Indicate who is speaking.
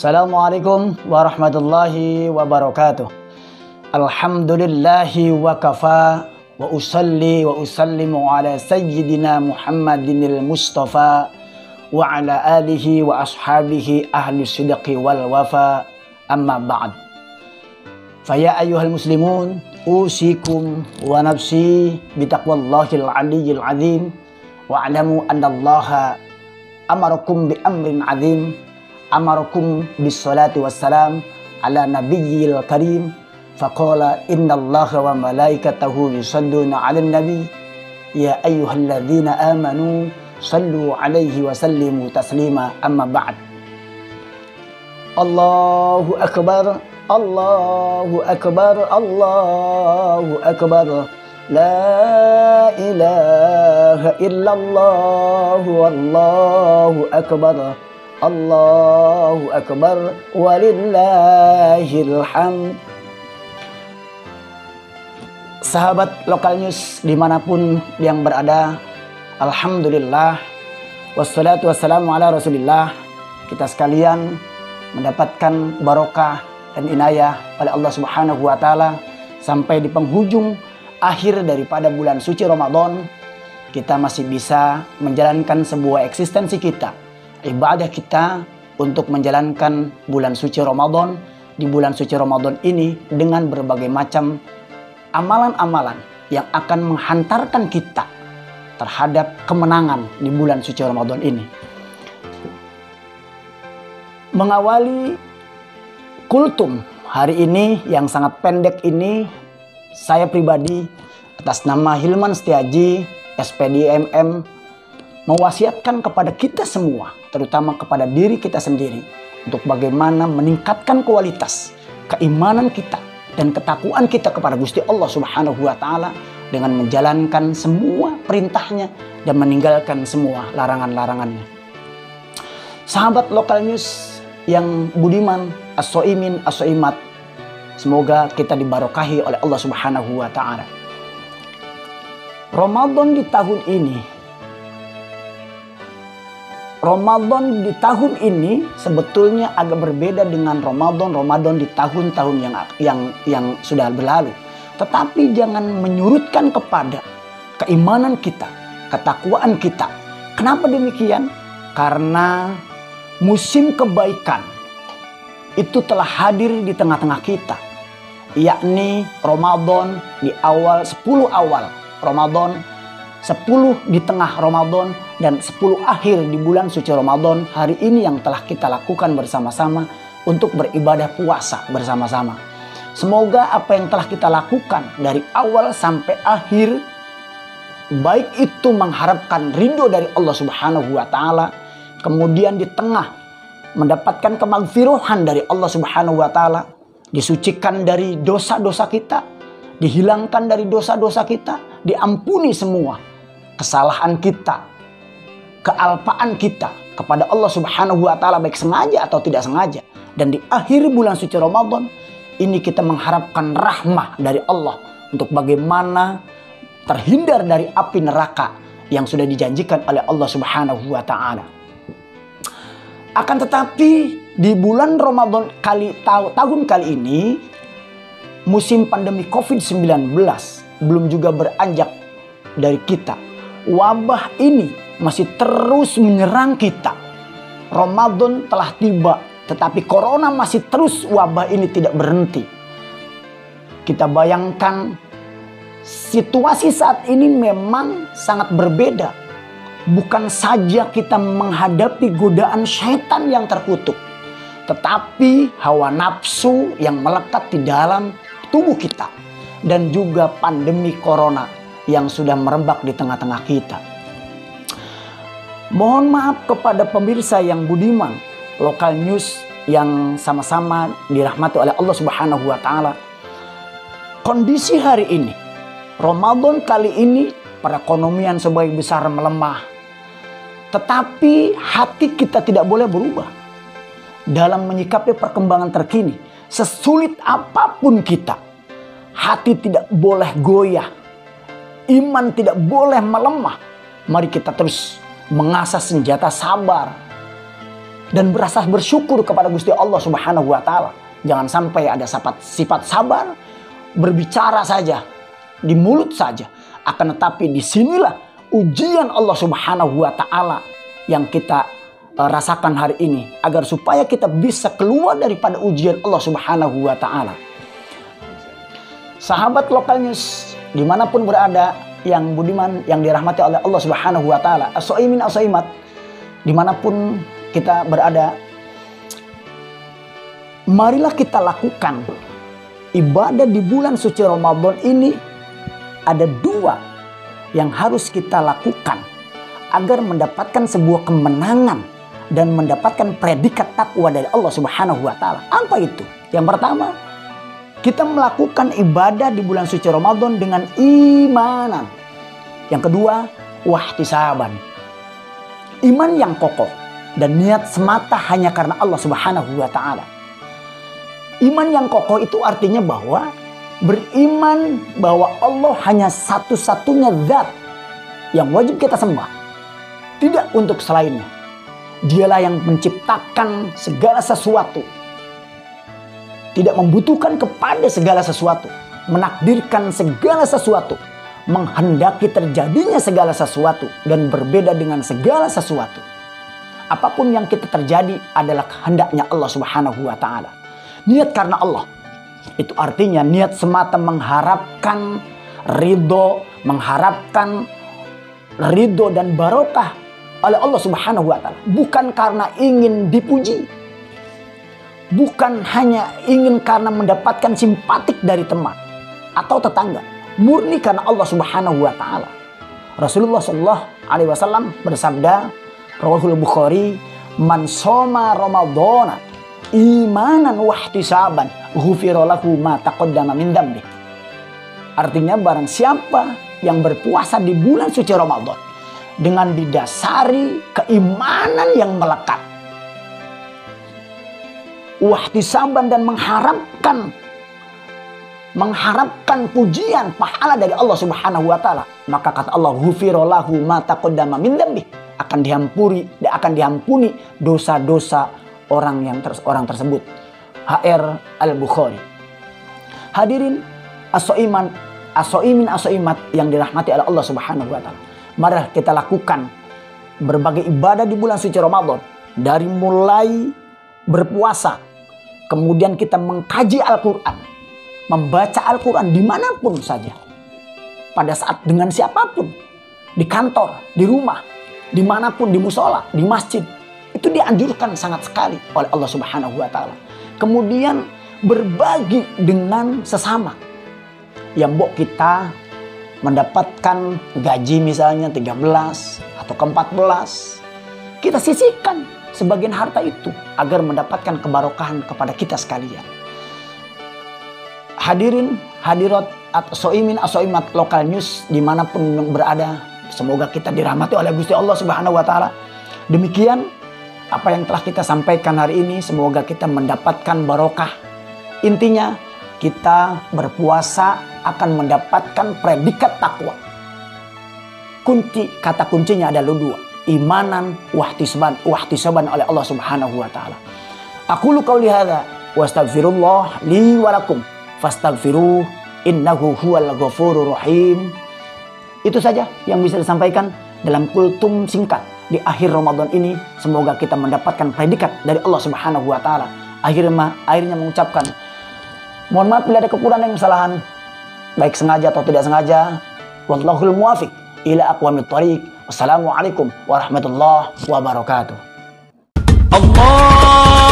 Speaker 1: Assalamualaikum warahmatullahi wabarakatuh. Alhamdulillahi wa kafa wa usalli wa usallimu ala sayyidina Muhammadinil Mustafa wa ala alihi wa ashabihi ahli sidqi wal wafa, amma ba'd. Faya ayyuhal muslimun, usikum wa nafsi bitaqwallahil aliyyil azim wa alamu annallaha amarakum bi amrin azim, amarakum bis salati wassalam ala nabiyyil karim. Faqala innallaha wa malaikatahu yusalluna 'alan nabi ya ayyuhalladzina amanu sallu 'alaihi wa sallimu taslima, amma ba'd. Allahu akbar, Allahu akbar, Allahu akbar. La ilaha illallah, wallahu akbar. Allahu akbar walillahil hamd. Sahabat Lokal News dimanapun yang berada, alhamdulillah wassalatu wassalamu ala rasulillah. Kita sekalian mendapatkan barokah dan inayah oleh Allah Subhanahu wa taala sampai di penghujung akhir daripada bulan suci Ramadan. Kita masih bisa menjalankan sebuah eksistensi kita, ibadah kita untuk menjalankan bulan suci Ramadan. Di bulan suci Ramadan ini dengan berbagai macam amalan-amalan yang akan menghantarkan kita terhadap kemenangan di bulan suci Ramadan ini. Mengawali kultum hari ini yang sangat pendek ini, saya pribadi atas nama Hilman Setiaji, SPD MM, mewasiatkan kepada kita semua, terutama kepada diri kita sendiri, untuk bagaimana meningkatkan kualitas keimanan kita dan ketakwaan kita kepada Gusti Allah Subhanahu wa taala dengan menjalankan semua perintahnya dan meninggalkan semua larangan-larangannya. Sahabat Lokal News yang budiman, as-soimin, as-soimat, semoga kita dibarokahi oleh Allah Subhanahu wa taala. Ramadan di tahun ini sebetulnya agak berbeda dengan Ramadan di tahun-tahun yang sudah berlalu. Tetapi jangan menyurutkan kepada keimanan kita, ketakwaan kita. Kenapa demikian? Karena musim kebaikan itu telah hadir di tengah-tengah kita, yakni Ramadan di awal 10 awal Ramadan, 10 di tengah Ramadan, dan 10 akhir di bulan suci Ramadan hari ini yang telah kita lakukan bersama-sama untuk beribadah puasa bersama-sama. Semoga apa yang telah kita lakukan dari awal sampai akhir, baik itu mengharapkan ridho dari Allah Subhanahu wa taala, kemudian di tengah mendapatkan kemaghfiruhan dari Allah Subhanahu wa taala, disucikan dari dosa-dosa kita, dihilangkan dari dosa-dosa kita, diampuni semua kesalahan kita, kealpaan kita kepada Allah Subhanahu wa taala, baik sengaja atau tidak sengaja. Dan di akhir bulan suci Ramadan ini kita mengharapkan rahmah dari Allah untuk bagaimana terhindar dari api neraka yang sudah dijanjikan oleh Allah Subhanahu wa taala. Akan tetapi di bulan Ramadan tahun kali ini, musim pandemi COVID-19 belum juga beranjak dari kita. Wabah ini masih terus menyerang kita. Ramadan telah tiba, tetapi corona masih terus, wabah ini tidak berhenti. Kita bayangkan situasi saat ini memang sangat berbeda. Bukan saja kita menghadapi godaan syaitan yang terkutuk, tetapi hawa nafsu yang melekat di dalam tubuh kita, dan juga pandemi corona yang sudah merebak di tengah-tengah kita. Mohon maaf kepada pemirsa yang budiman, Lokal News yang sama-sama dirahmati oleh Allah Subhanahu wa taala. Kondisi hari ini, Ramadan kali ini, perekonomian sebagian besar melemah. Tetapi hati kita tidak boleh berubah dalam menyikapi perkembangan terkini. Sesulit apapun kita, hati tidak boleh goyah, iman tidak boleh melemah. Mari kita terus mengasah senjata sabar, dan berasa bersyukur kepada Gusti Allah Subhanahu wa taala. Jangan sampai ada sifat sabar berbicara saja, di mulut saja, akan tetapi disinilah ujian Allah Subhanahu wa taala yang kita rasakan hari ini, agar supaya kita bisa keluar daripada ujian Allah Subhanahu wa taala. Sahabat Lokal News dimanapun berada, yang budiman, yang dirahmati oleh Allah Subhanahu wa taala, as-shaimin as-shaimat, dimanapun kita berada, marilah kita lakukan ibadah di bulan suci Ramadan ini. Ada dua yang harus kita lakukan agar mendapatkan sebuah kemenangan dan mendapatkan predikat takwa dari Allah Subhanahu wa taala. Apa itu? Yang pertama, kita melakukan ibadah di bulan suci Ramadan dengan imanan. Yang kedua, wahtisaban. Iman yang kokoh dan niat semata hanya karena Allah Subhanahu wa taala. Iman yang kokoh itu artinya bahwa beriman bahwa Allah hanya satu-satunya zat yang wajib kita sembah, tidak untuk selainnya. Dialah yang menciptakan segala sesuatu, tidak membutuhkan kepada segala sesuatu, menakdirkan segala sesuatu, menghendaki terjadinya segala sesuatu, dan berbeda dengan segala sesuatu. Apapun yang kita terjadi adalah kehendaknya Allah Subhanahu wa taala. Niat karena Allah, itu artinya niat semata mengharapkan ridho dan barokah oleh Allah Subhanahu wa taala, bukan karena ingin dipuji, bukan hanya ingin karena mendapatkan simpatik dari teman atau tetangga, murni karena Allah Subhanahu wa taala. Rasulullah sallallahu alaihi wasallam bersabda, rawahul Bukhari, man shoma ramadhana imanan wahtisaban ghufira lahu ma taqaddama min dzambi. Artinya, barang siapa yang berpuasa di bulan suci Ramadan dengan didasari keimanan yang melekat, wahtisaban, dan mengharapkan pujian pahala dari Allah Subhanahu wa taala, maka kata Allah, ghufira lahu ma taqaddama min dzambi, akan diampuni dosa-dosa orang tersebut. HR Al-Bukhari. Hadirin as-shaimin as-shaimat yang dirahmati oleh Allah Subhanahu wa taala. Mari kita lakukan berbagai ibadah di bulan suci Ramadan, dari mulai berpuasa, kemudian kita mengkaji Al-Quran, membaca Al-Quran dimanapun saja, pada saat dengan siapapun, di kantor, di rumah, dimanapun, di musola, di masjid, itu dianjurkan sangat sekali oleh Allah Subhanahu wa taala. Kemudian berbagi dengan sesama. Yang kita mendapatkan gaji misalnya 13 atau ke-14, kita sisihkan sebagian harta itu agar mendapatkan kebarokahan kepada kita sekalian. Hadirin hadirat as-shaimin as-shaimat Lokal News dimanapun berada, semoga kita dirahmati oleh Gusti Allah Subhanahu wa taala. Demikian apa yang telah kita sampaikan hari ini, semoga kita mendapatkan barokah. Intinya, kita berpuasa akan mendapatkan predikat takwa. Kata kuncinya adalah dua, imanan wahtisaban oleh Allah Subhanahu wa taala. Aqulu qauli hadza wa astaghfirullah li wa lakum fastaghfiruh innahu huwal ghafurur rahim. Itu saja yang bisa disampaikan dalam kultum singkat di akhir Ramadan ini. Semoga kita mendapatkan predikat dari Allah Subhanahu wa taala. Akhirnya mengucapkan mohon maaf bila ada kekurangan dan kesalahan, baik sengaja atau tidak sengaja. Wallahul muwafiq ila aqwamit thoriq. Wassalamualaikum warahmatullahi wabarakatuh. Allah